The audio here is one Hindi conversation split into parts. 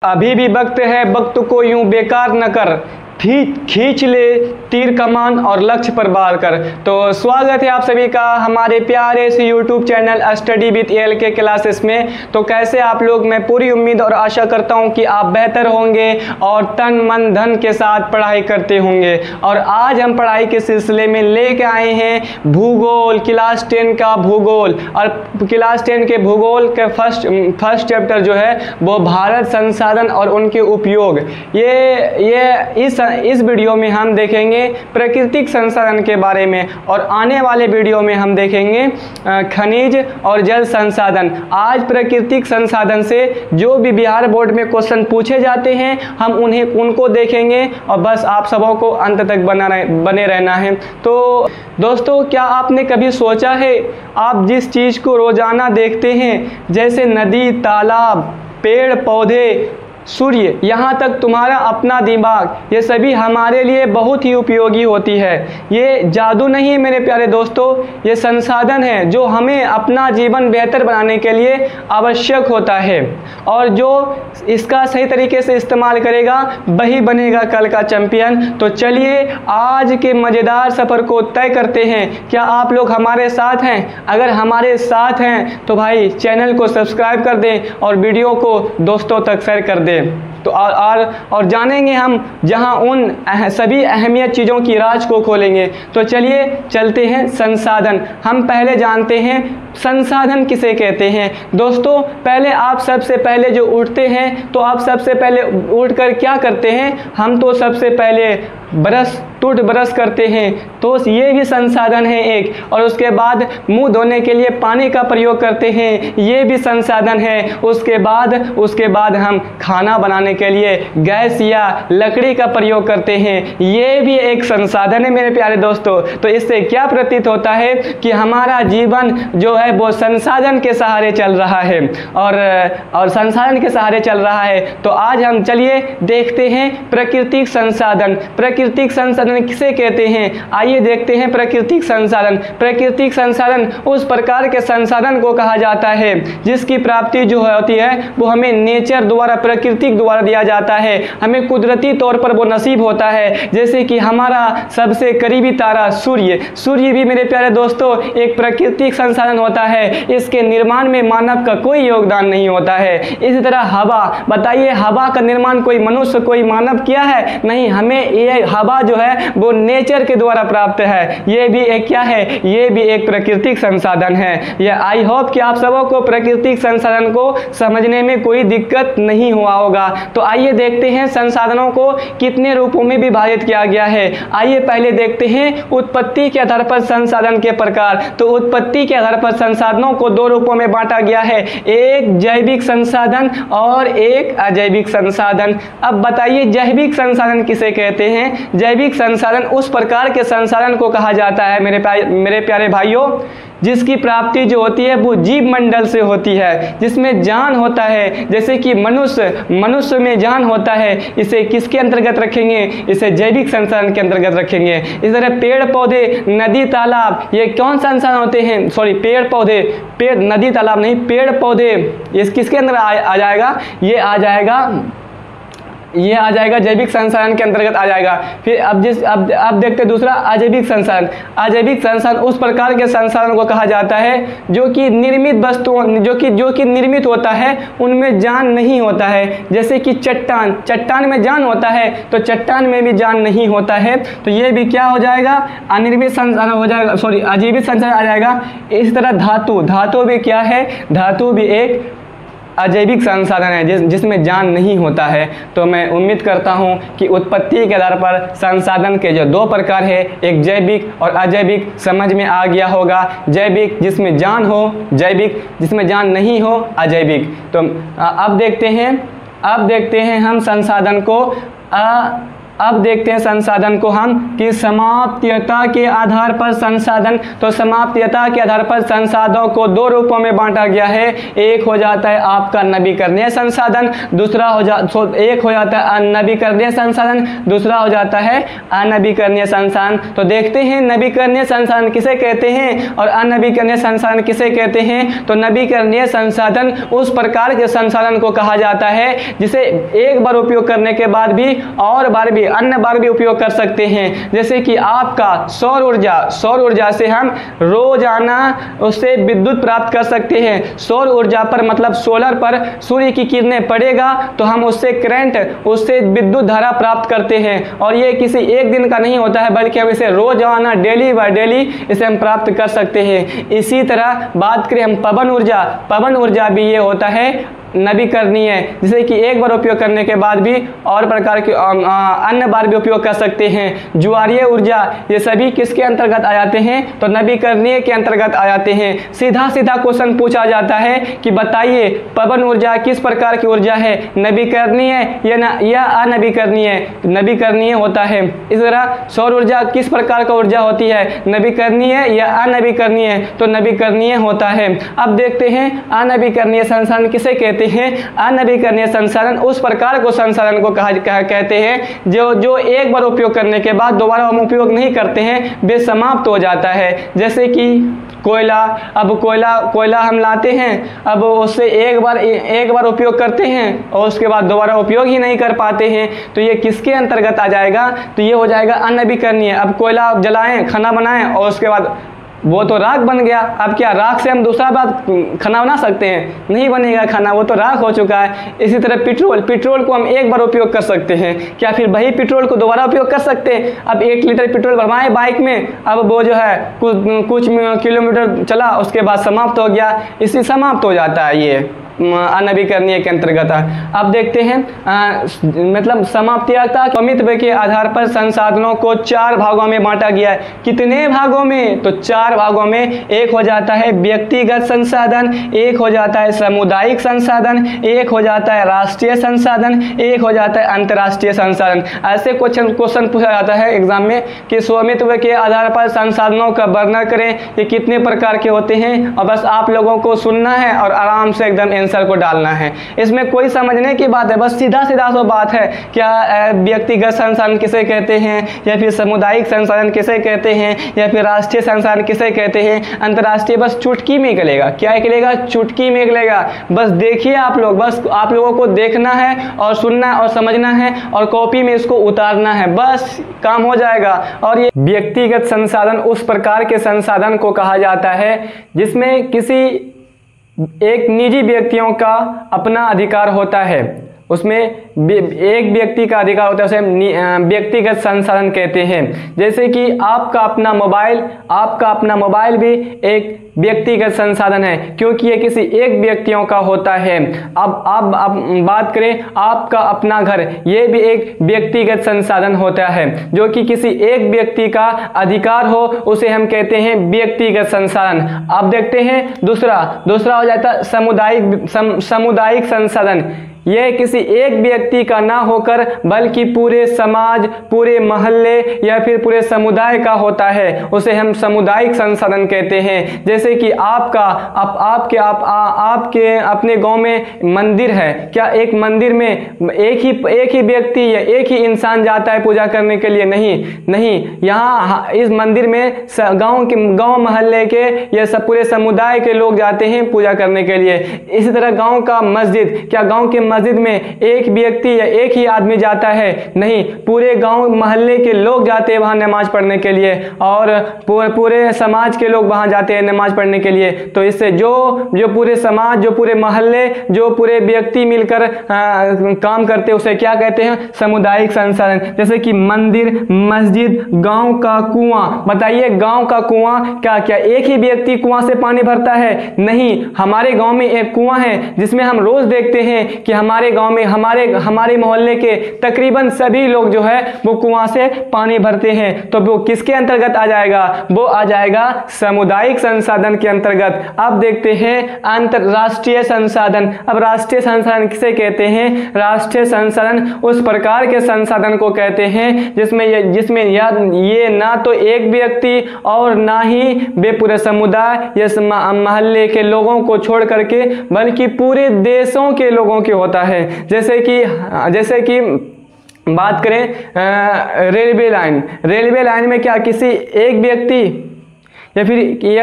अभी भी वक्त है, वक्त को यूं बेकार न कर, खींच ले तीर कमान और लक्ष्य पर वार कर। तो स्वागत है आप सभी का हमारे प्यारे से YouTube channel study with ALK classes में। तो कैसे आप लोग, मैं पूरी उम्मीद और आशा करता हूं कि आप बेहतर होंगे और तन मन धन के साथ पढ़ाई करते होंगे। और आज हम पढ़ाई के सिलसिले में लेके आए हैं भूगोल, क्लास 10 का भूगोल। और क्लास 10 के भूगोल के फर्स्ट चैप्टर जो है वो भारत संसाधन और उनके उपयोग। इस वीडियो में हम देखेंगे प्राकृतिक संसाधन के बारे में, और आने वाले वीडियो में हम देखेंगे खनिज और जल संसाधन। आज प्राकृतिक संसाधन से जो भी बिहार बोर्ड में क्वेश्चन पूछे जाते हैं हम उनको देखेंगे, और बस आप सबों को अंत तक बने रहना है। तो दोस्तों, क्या आपने कभी सोचा है, आप जिस चीज़ को रोजाना देखते हैं जैसे नदी, तालाब, पेड़ पौधे, सूर्य, यहाँ तक तुम्हारा अपना दिमाग, ये सभी हमारे लिए बहुत ही उपयोगी होती है। ये जादू नहीं है मेरे प्यारे दोस्तों, ये संसाधन है जो हमें अपना जीवन बेहतर बनाने के लिए आवश्यक होता है। और जो इसका सही तरीके से इस्तेमाल करेगा वही बनेगा कल का चैंपियन। तो चलिए आज के मज़ेदार सफ़र को तय करते हैं। क्या आप लोग हमारे साथ हैं? अगर हमारे साथ हैं तो भाई चैनल को सब्सक्राइब कर दें और वीडियो को दोस्तों तक शेयर कर दें। तो और जानेंगे हम जहां उन सभी अहमियत चीज़ों की राज को खोलेंगे। तो चलिए चलते हैं संसाधन। हम पहले जानते हैं संसाधन किसे कहते हैं। दोस्तों, पहले आप सबसे पहले जो उठते हैं तो आप सबसे पहले उठकर क्या करते हैं? हम तो सबसे पहले टूथब्रश करते हैं, तो ये भी संसाधन है एक। और उसके बाद मुंह धोने के लिए पानी का प्रयोग करते हैं, ये भी संसाधन है। उसके बाद हम खाना बनाने के लिए गैस या लकड़ी का प्रयोग करते हैं, ये भी एक संसाधन है मेरे प्यारे दोस्तों। तो इससे क्या प्रतीत होता है कि हमारा जीवन जो है वो संसाधन के सहारे चल रहा है, और संसाधन के सहारे चल रहा है। तो आज हम चलिए देखते हैं प्राकृतिक संसाधन। प्राकृतिक संसाधन किसे कहते हैं? आइए देखते हैं प्राकृतिक संसाधन। प्राकृतिक संसाधन उस प्रकार के संसाधन को कहा जाता है जिसकी प्राप्ति जो होती है वो हमें नेचर द्वारा, प्रकृति द्वारा दिया जाता है। हमें कुदरती तौर पर वो नसीब होता है। जैसे कि हमारा सबसे करीबी तारा सूर्य भी मेरे प्यारे दोस्तों एक प्राकृतिक संसाधन होता है। इसके निर्माण में मानव का कोई योगदान नहीं होता है। इसी तरह हवा, बताइए हवा का निर्माण कोई मनुष्य, कोई मानव किया है? नहीं, हमें ये हवा जो है वो नेचर के द्वारा प्राप्त है। ये भी एक क्या है? ये भी एक प्राकृतिक संसाधन है। ये आई होप कि आप सबों को प्राकृतिक संसाधन को समझने में कोई दिक्कत नहीं हुआ होगा। तो आइए देखते हैं संसाधनों को कितने रूपों में विभाजित किया गया है। आइए पहले देखते हैं उत्पत्ति के आधार पर संसाधन के प्रकार। तो उत्पत्ति के आधार पर संसाधनों को दो रूपों में बांटा गया है, एक जैविक संसाधन और एक अजैविक संसाधन। अब बताइए जैविक संसाधन किसे कहते हैं? जैविक संसाधन उस प्रकार के संसाधन को कहा जाता है मेरे प्यारे भाइयों जिसकी प्राप्ति जो होती है वो जीव मंडल से होती है, जिसमें जान होता है। जैसे कि मनुष्य में जान होता है, इसे किसके अंतर्गत रखेंगे? इसे जैविक संसाधन के अंतर्गत रखेंगे। इस तरह पेड़ पौधे, नदी, तालाब, ये कौन संसाधन होते हैं? सॉरी, नदी तालाब नहीं, पेड़ पौधे, ये किसके अंदर आ जाएगा? ये आ जाएगा जैविक संसाधन के अंतर्गत आ जाएगा। फिर अब देखते हैं दूसरा अजैविक संसाधन। अजैविक संसाधन उस प्रकार के संसाधन को कहा जाता है जो कि निर्मित वस्तुओं जो कि निर्मित होता है उनमें जान नहीं होता है। जैसे कि चट्टान में जान होता है तो चट्टान में भी जान नहीं होता है। तो ये भी क्या हो जाएगा? अनिर्मित संसाधन हो जाएगा, सॉरी अजीवित संसाधन आ जाएगा। इस तरह धातु भी क्या है? धातु भी एक अजैविक संसाधन है जिसमें जान नहीं होता है। तो मैं उम्मीद करता हूं कि उत्पत्ति के आधार पर संसाधन के जो दो प्रकार है, एक जैविक और अजैविक, समझ में आ गया होगा। जैविक जिसमें जान हो, जैविक जिसमें जान नहीं हो, अजैविक। तो अब देखते हैं हम संसाधन को अब देखते हैं संसाधन को हम कि समाप्यता के आधार पर संसाधन, तो समाप्यता के आधार पर संसाधनों को दो रूपों में बांटा गया है। एक हो जाता है आपका नवीकरणीय संसाधन, दूसरा एक हो जाता है अनवीकरणीय संसाधन, दूसरा हो जाता है अनवीकरणीय संसाधन। तो देखते हैं नवीकरणीय संसाधन किसे कहते हैं और अनवीकरणीय संसाधन किसे कहते हैं। तो नवीकरणीय संसाधन उस प्रकार के संसाधन को कहा जाता है जिसे एक बार उपयोग करने के बाद भी और बार भी अन्य बार भी उपयोग कर सकते हैं। जैसे कि आपका सौर ऊर्जा से हम रोजाना उससे विद्युत प्राप्त कर सकते हैं। सौर ऊर्जा पर मतलब सोलर पर सूर्य की किरणें पड़ेगा तो हम उससे करंट, उससे विद्युत धारा प्राप्त करते हैं। और ये किसी एक दिन का नहीं होता है बल्कि हम इसे रोजाना डेली बाय डेली इसे हम प्राप्त कर सकते हैं। इसी तरह बात करें हम पवन ऊर्जा भी ये होता है नवीकरणीय, जिसे कि एक बार उपयोग करने के बाद भी और प्रकार के अन्य बार भी उपयोग कर सकते हैं। ज्वारीय ऊर्जा, ये सभी किसके अंतर्गत आ जाते हैं, तो नवीकरणीय के अंतर्गत आ जाते हैं। सीधा क्वेश्चन पूछा जाता है कि बताइए पवन ऊर्जा किस प्रकार की ऊर्जा है, नवीकरणीय या अनवीकरणीय। नवीकरणीय होता है। इस तरह सौर ऊर्जा किस प्रकार का ऊर्जा होती है, नवीकरणीय या अनवीकरणीय, तो नवीकरणीय होता है। अब देखते हैं अनवीकरणीय संसाधन किसे कहते हैं। अनवीकरणीय संसाधन उस प्रकार को संसाधन को कहते हैं जो एक बार उपयोग करने के बाद दोबारा हम उपयोग नहीं करते हैं, वे समाप्त हो जाता है। जैसे कि कोयला, अब कोयला हम लाते हैं, अब उससे एक बार उपयोग करते हैं और उसके बाद दोबारा उपयोग ही नहीं कर पाते हैं, तो ये किसके अंतर्गत आ जाएगा, तो ये हो जाएगा अनवीकरणीय। अब कोयला जलाएं, खाना बनाएं और उसके बाद वो तो राख बन गया। अब क्या राख से हम दूसरा बार खाना बना सकते हैं, नहीं बनेगा खाना, वो तो राख हो चुका है। इसी तरह पेट्रोल को हम एक बार उपयोग कर सकते हैं, क्या फिर वही पेट्रोल को दोबारा उपयोग कर सकते हैं। अब 1 लीटर पेट्रोल भरवाएं बाइक में, अब वो जो है कुछ किलोमीटर चला उसके बाद समाप्त हो गया, इससे समाप्त हो जाता है ये अनवीकरणीय के अंतर्गत है। अब देखते हैं मतलब समाप्यता स्वामित्व के आधार पर संसाधनों को 4 भागों में बांटा गया है। कितने भागों में, तो 4 भागों में। एक हो जाता है व्यक्तिगत संसाधन, एक हो जाता है सामुदायिक संसाधन, एक हो जाता है राष्ट्रीय संसाधन, एक हो जाता है अंतर्राष्ट्रीय संसाधन। ऐसे क्वेश्चन पूछा जाता है एग्जाम में कि स्वामित्व के आधार पर संसाधनों का वर्णन करें, ये कितने प्रकार के होते हैं, और बस आप लोगों को सुनना है और आराम से एकदम आंसर को डालना है। इसमें कोई समझने की बात है, बस सीधा सो बात है। क्या व्यक्तिगत संसाधन किसे कहते हैं, या फिर सामुदायिक संसाधन किसे कहते हैं, या फिर राष्ट्रीय संसाधन किसे कहते हैं, अंतर्राष्ट्रीय, बस चुटकी में निकलेगा। क्या निकलेगा, चुटकी में निकलेगा। बस देखिए आप लोग, बस आप लोगों को देखना है और सुनना और समझना है और कॉपी में इसको उतारना है, बस काम हो जाएगा। और ये व्यक्तिगत संसाधन उस प्रकार के संसाधन को कहा जाता है जिसमें किसी एक निजी व्यक्तियों का अपना अधिकार होता है, उसमें एक व्यक्ति का अधिकार होता है, उसे व्यक्तिगत संसाधन कहते हैं। जैसे कि आपका अपना मोबाइल भी एक व्यक्तिगत संसाधन है, क्योंकि ये किसी एक व्यक्तियों का होता है। अब बात करें आपका अपना घर, ये भी एक व्यक्तिगत संसाधन होता है, जो कि किसी एक व्यक्ति का अधिकार हो, उसे हम कहते हैं व्यक्तिगत संसाधन। अब देखते हैं दूसरा हो जाता है सामुदायिक संसाधन। यह किसी एक व्यक्ति का ना होकर बल्कि पूरे समाज, पूरे मोहल्ले या फिर पूरे समुदाय का होता है, उसे हम सामुदायिक संसाधन कहते हैं। जैसे कि आपके अपने गांव में मंदिर है, क्या एक मंदिर में एक ही व्यक्ति या एक ही इंसान जाता है पूजा करने के लिए? नहीं, यहाँ इस मंदिर में गांव मोहल्ले के या सब पूरे समुदाय के लोग जाते हैं पूजा करने के लिए। इसी तरह गांव का मस्जिद, क्या गांव के मस्जिद में एक व्यक्ति या एक ही आदमी जाता है? नहीं, पूरे गांव मोहल्ले के लोग जाते हैं वहां नमाज पढ़ने के लिए, और पूरे समाज के लोग वहां जाते हैं नमाज पढ़ने के लिए। तो इससे जो पूरे समाज, जो पूरे मोहल्ले, जो पूरे व्यक्ति मिलकर काम करते हैं, उसे क्या कहते हैं? सामुदायिक संसाधन। जैसे कि मंदिर, मस्जिद, गांव का कुआं। बताइए, गांव का कुआं, क्या एक ही व्यक्ति कुआं से पानी भरता है? नहीं, हमारे गांव में एक कुआं है जिसमें हम रोज देखते हैं कि हमारे गांव में हमारे मोहल्ले के तकरीबन सभी लोग जो है वो कुआं से पानी भरते हैं। तो वो किसके अंतर्गत आ जाएगा? वो आ जाएगा सामुदायिक संसाधन के अंतर्गत। अब देखते हैं अंतरराष्ट्रीय संसाधन। अब राष्ट्रीय संसाधन किसे कहते हैं? राष्ट्रीय संसाधन उस प्रकार के संसाधन को कहते हैं जिसमें ये ना तो एक व्यक्ति और ना ही वे पूरे समुदाय या मोहल्ले के लोगों को छोड़ करके बल्कि पूरे देशों के लोगों के होता है। जैसे कि बात करें रेलवे लाइन में क्या किसी एक व्यक्ति या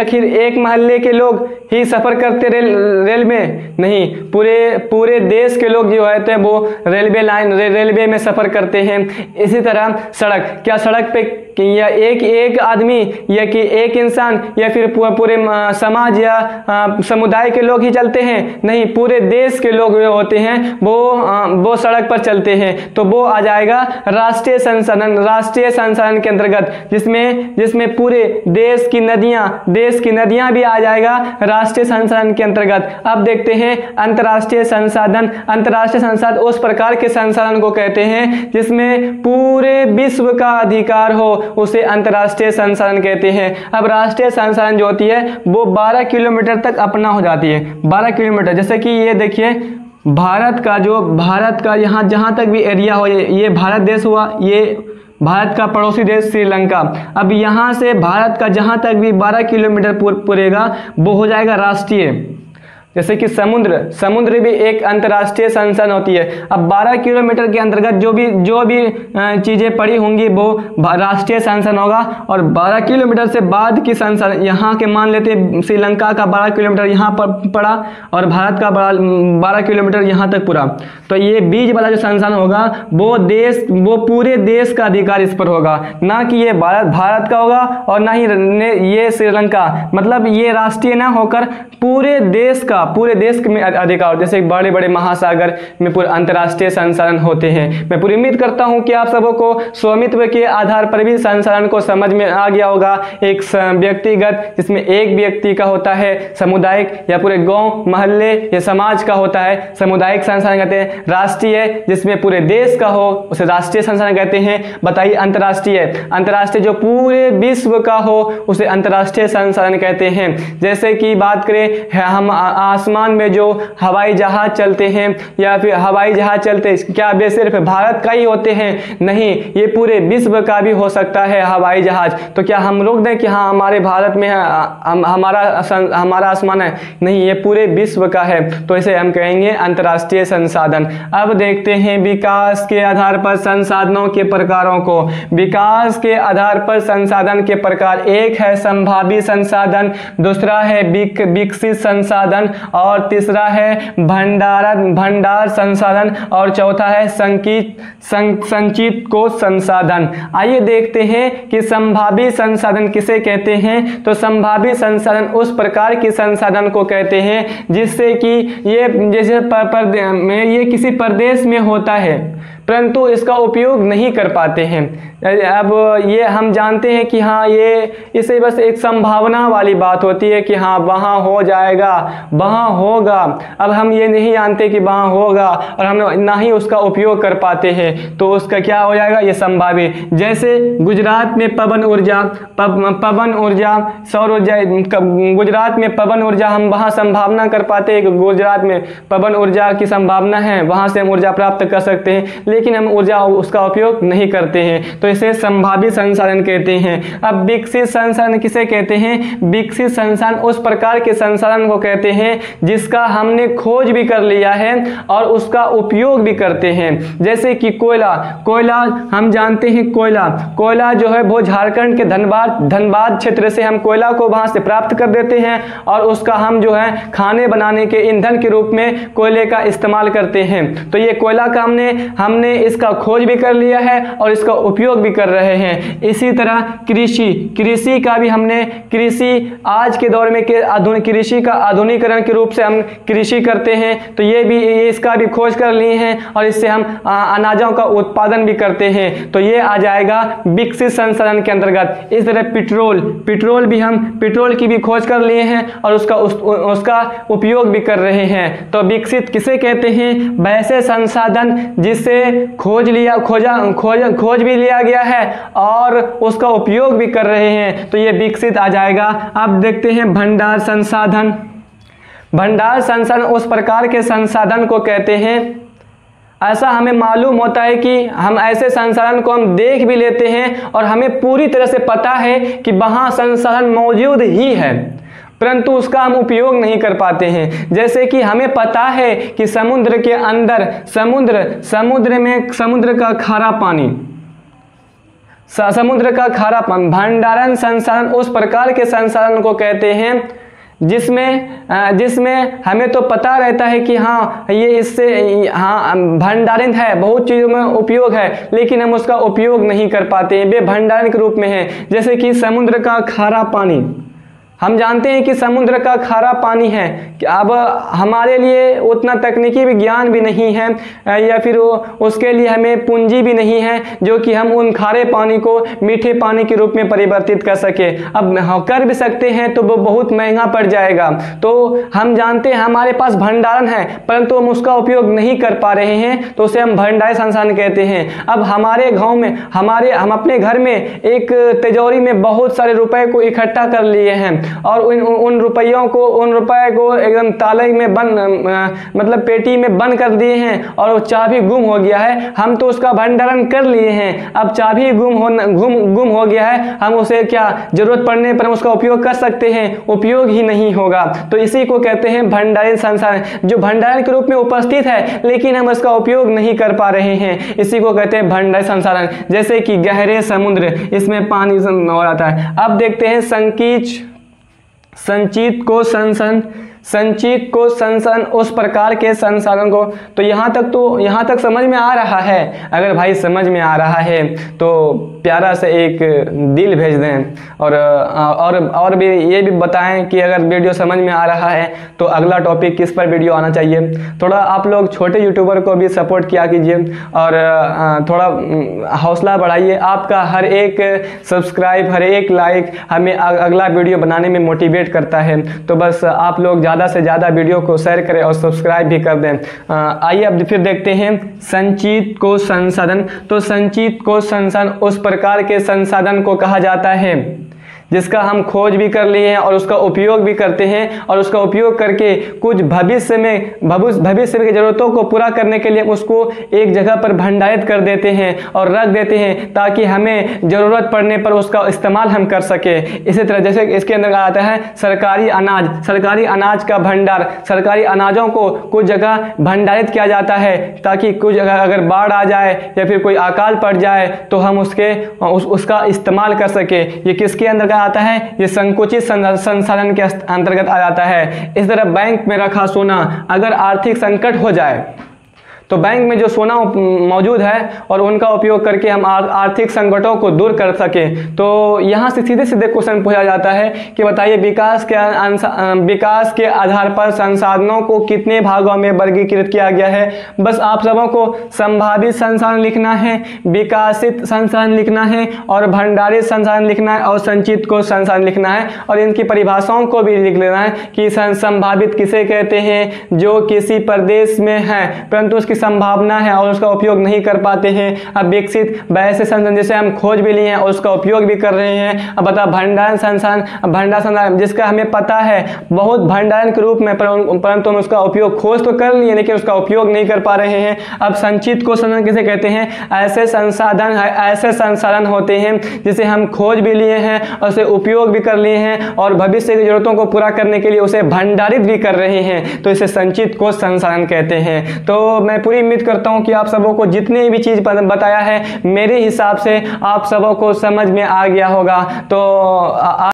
फिर एक मोहल्ले के लोग ही सफ़र करते रेल में? नहीं, पूरे देश के लोग जो होते हैं वो रेलवे में सफ़र करते हैं। इसी तरह सड़क, क्या सड़क पे या एक आदमी या कि एक इंसान या फिर पूरे समाज या समुदाय के लोग ही चलते हैं? नहीं, पूरे देश के लोग जो होते हैं वो सड़क पर चलते हैं। तो वो आ जाएगा राष्ट्रीय संसाधन के अंतर्गत, जिसमें पूरे देश की नदियां भी आ जाएगा राष्ट्रीय संसाधन के अंतर्गत। अब देखते हैं अंतर्राष्ट्रीय संसाधन। अंतर्राष्ट्रीय संसाधन उस प्रकार के संसाधन को कहते हैं जिसमें पूरे विश्व का अधिकार हो, उसे अंतर्राष्ट्रीय संसाधन कहते हैं। अब राष्ट्रीय संसाधन जो होती है वो 12 किलोमीटर तक अपना हो जाती है। 12 किलोमीटर, जैसे कि ये देखिए भारत का यहाँ जहाँ तक भी एरिया हो, ये भारत देश हुआ, ये भारत का पड़ोसी देश श्रीलंका। अब यहाँ से भारत का जहाँ तक भी 12 किलोमीटर पुरेगा वो हो जाएगा राष्ट्रीय। जैसे कि समुद्र भी एक अंतर्राष्ट्रीय संसाधन होती है। अब 12 किलोमीटर के अंतर्गत जो भी चीज़ें पड़ी होंगी वो राष्ट्रीय संसाधन होगा। और 12 किलोमीटर से बाद की संसाधन, यहाँ के मान लेते श्रीलंका का 12 किलोमीटर यहाँ पर पड़ा और भारत का 12 किलोमीटर यहाँ तक पूरा। तो ये बीच वाला जो संसाधन होगा वो पूरे देश का अधिकार इस पर होगा, ना कि ये भारत का होगा और ना ही ये श्रीलंका। मतलब ये राष्ट्रीय ना होकर पूरे देश में अधिकार, जैसे बड़े बड़े महासागर में पूरे अंतर्राष्ट्रीय संसाधन होते हैं। मैं पूरी उम्मीद करता हूं कि आप सबों को स्वामित्व के आधार पर भी संसाधन को समझ में आ गया होगा। एक व्यक्तिगत, जिसमें एक व्यक्ति का होता है, सामुदायिक या पूरे गांव मोहल्ले या समाज का होता है सामुदायिक संसाधन कहते हैं। राष्ट्रीय जिसमें पूरे देश का हो उसे राष्ट्रीय संसाधन कहते हैं। बताइए अंतर्राष्ट्रीय जो पूरे विश्व का हो उसे अंतर्राष्ट्रीय संसाधन कहते हैं। जैसे कि बात करें हम आसमान में जो हवाई जहाज चलते हैं या फिर हवाई जहाज चलते, क्या वे सिर्फ भारत का ही होते हैं? नहीं, ये पूरे विश्व का भी हो सकता है हवाई जहाज। तो क्या हम रोक दें कि हाँ हमारे भारत में हमारा आसमान है? नहीं, ये पूरे विश्व का है। तो इसे हम कहेंगे अंतर्राष्ट्रीय संसाधन। अब देखते हैं विकास के आधार पर संसाधनों के प्रकारों को। विकास के आधार पर संसाधन के प्रकार, एक है संभावी संसाधन, दूसरा है विकसित संसाधन और तीसरा है भंडार संसाधन और चौथा है संचित कोष संसाधन। आइए देखते हैं कि संभावी संसाधन किसे कहते हैं। तो संभावी संसाधन उस प्रकार के संसाधन को कहते हैं जिससे कि ये किसी प्रदेश में होता है परंतु इसका उपयोग नहीं कर पाते हैं। अब ये हम जानते हैं कि हाँ इसे बस एक संभावना वाली बात होती है कि हाँ वहाँ हो जाएगा, वहाँ होगा। अब हम ये नहीं जानते कि वहाँ होगा और हम ना ही उसका उपयोग कर पाते हैं, तो उसका क्या हो जाएगा? ये संभावी। जैसे गुजरात में पवन ऊर्जा, सौर ऊर्जा, गुजरात में पवन ऊर्जा हम वहाँ संभावना कर पाते हैं कि गुजरात में पवन ऊर्जा की संभावना है, वहाँ से हम ऊर्जा प्राप्त कर सकते हैं, लेकिन हम उसका उपयोग नहीं करते हैं। तो इसे संभावी संसाधन कहते हैं। अब विकसित संसाधन किसे कहते हैं? विकसित संसाधन उस प्रकार के संसाधन को कहते हैं जिसका हमने खोज भी कर लिया है और उसका उपयोग भी करते हैं। जैसे कि कोयला हम जानते हैं, कोयला जो है वो झारखंड के धनबाद क्षेत्र से हम कोयला को वहां से प्राप्त कर देते हैं और उसका हम जो है खाने बनाने के ईंधन के रूप में कोयले का इस्तेमाल करते हैं। तो ये कोयला का हमने इसका खोज भी कर लिया है और इसका उपयोग भी कर रहे हैं। इसी तरह कृषि का भी हमने आज के दौर में कृषि का आधुनिकीकरण के रूप से हम कृषि करते हैं, तो ये भी इसका भी खोज कर लिए हैं और इससे हम अनाजों का उत्पादन भी करते हैं, तो ये आ जाएगा विकसित संसाधन के अंतर्गत। इस तरह पेट्रोल भी हम पेट्रोल की भी खोज कर लिए हैं और उसका उपयोग भी कर रहे हैं। तो विकसित किसे कहते हैं? वैसे संसाधन जिससे खोज भी लिया गया है और उसका उपयोग भी कर रहे हैं, तो ये विकसित आ जाएगा। अब देखते हैं भंडार संसाधन। भंडार संसाधन उस प्रकार के संसाधन को कहते हैं, ऐसा हमें मालूम होता है कि हम ऐसे संसाधन को हम देख भी लेते हैं और हमें पूरी तरह से पता है कि वहाँ संसाधन मौजूद ही है, परंतु उसका हम उपयोग नहीं कर पाते हैं। जैसे कि हमें पता है कि समुद्र के अंदर समुद्र का खारा पानी, भंडारण संसाधन उस प्रकार के संसाधन को कहते हैं जिसमें हमें तो पता रहता है कि हाँ ये इससे भंडारित है, बहुत चीज़ों में उपयोग है, लेकिन हम उसका उपयोग नहीं कर पाते हैं, वे भंडारण के रूप में है। जैसे कि समुद्र का खारा पानी, हम जानते हैं कि समुद्र का खारा पानी है कि अब हमारे लिए उतना तकनीकी विज्ञान भी नहीं है या फिर उसके लिए हमें पूंजी भी नहीं है जो कि हम उन खारे पानी को मीठे पानी के रूप में परिवर्तित कर सके। अब कर भी सकते हैं तो वो बहुत महंगा पड़ जाएगा। तो हम जानते हैं हमारे पास भंडारण है, परंतु हम उसका उपयोग नहीं कर पा रहे हैं, तो उसे हम भंडारण संसाधन कहते हैं। अब हमारे गाँव में हम अपने घर में एक तिजोरी में बहुत सारे रुपए को इकट्ठा कर लिए हैं और उन रुपये को एकदम ताले में मतलब पेटी में बंद कर दिए हैं और वो चाबी गुम हो गया है। हम तो उसका भंडारण कर लिए हैं, अब चाबी गुम हो गया है, हम उसे क्या जरूरत पड़ने पर उसका उपयोग कर सकते हैं? उपयोग ही नहीं होगा। तो इसी को कहते हैं भंडारण संसाधन, जो भंडारण के रूप में उपस्थित है लेकिन हम उसका उपयोग नहीं कर पा रहे हैं, इसी को कहते हैं भंडारण संसाधन। जैसे कि गहरे समुद्र, इसमें पानी हो जाता है। अब देखते हैं संचित को संसाधन उस प्रकार के संसाधन को। तो यहाँ तक समझ में आ रहा है? अगर भाई समझ में आ रहा है तो प्यारा से एक दिल भेज दें और भी ये भी बताएं कि अगर वीडियो समझ में आ रहा है तो अगला टॉपिक किस पर वीडियो आना चाहिए। थोड़ा आप लोग छोटे यूट्यूबर को भी सपोर्ट किया कीजिए और थोड़ा हौसला बढ़ाइए। आपका हर एक सब्सक्राइब, हर एक लाइक हमें अगला वीडियो बनाने में मोटिवेट करता है। तो बस आप लोग ज़्यादा से ज़्यादा वीडियो को शेयर करें और सब्सक्राइब भी कर दें। आइए अब फिर देखते हैं संचित को संसाधन। तो संचित को संसाधन उस प्रकार के संसाधन को कहा जाता है जिसका हम खोज भी कर लिए हैं और उसका उपयोग भी करते हैं और उसका उपयोग करके कुछ भविष्य की ज़रूरतों को पूरा करने के लिए उसको एक जगह पर भंडारित कर देते हैं और रख देते हैं ताकि हमें ज़रूरत पड़ने पर उसका इस्तेमाल हम कर सके। इसी तरह जैसे इसके अंदर आता है सरकारी अनाज का भंडार। सरकारी अनाजों को कुछ जगह भंडारित किया जाता है ताकि कुछ अगर बाढ़ आ जाए या फिर कोई अकाल पड़ जाए तो हम उसका इस्तेमाल कर सके। ये किसके अंदर आता है? ये संकुचित संसाधन के अंतर्गत आ जाता है। इस तरह बैंक में रखा सोना अगर आर्थिक संकट हो जाए तो बैंक में जो सोना मौजूद है और उनका उपयोग करके हम आर्थिक संकटों को दूर कर सकें। तो यहाँ से सीधे क्वेश्चन पूछा जाता है कि बताइए विकास के आधार पर संसाधनों को कितने भागों में वर्गीकृत किया गया है? बस आप सबों को संभावित संसाधन लिखना है, विकासित संसाधन लिखना है और भंडारित संसाधन लिखना है और संचित को संसाधन लिखना है और इनकी परिभाषाओं को भी लिख लेना है कि संभावित किसे कहते हैं? जो किसी प्रदेश में है परंतु उसकी संभावना है और उसका उपयोग नहीं कर पाते हैं। अब विकसित वैसे संसाधन जिसे हम खोज भी लिए हैं और उसका उपयोग भी कर रहे हैं। अब बता भंडारण संसाधन जिसका हमें पता है बहुत भंडारण के रूप में परंतु हम उसका उपयोग खोज तो कर लिए लेकिन उसका उपयोग नहीं कर पा रहे हैं। अब संचित को संसाधन किसे कहते हैं? ऐसे संसाधन होते हैं जिसे हम खोज भी लिए हैं और उसे उपयोग भी कर लिए हैं और भविष्य की जरूरतों को पूरा करने के लिए उसे भंडारित भी कर रहे हैं, तो इसे संचित को संसाधन कहते हैं। तो मैं पूरी उम्मीद करता हूं कि आप सबों को जितने भी चीज़ बताया है मेरे हिसाब से आप सबों को समझ में आ गया होगा। तो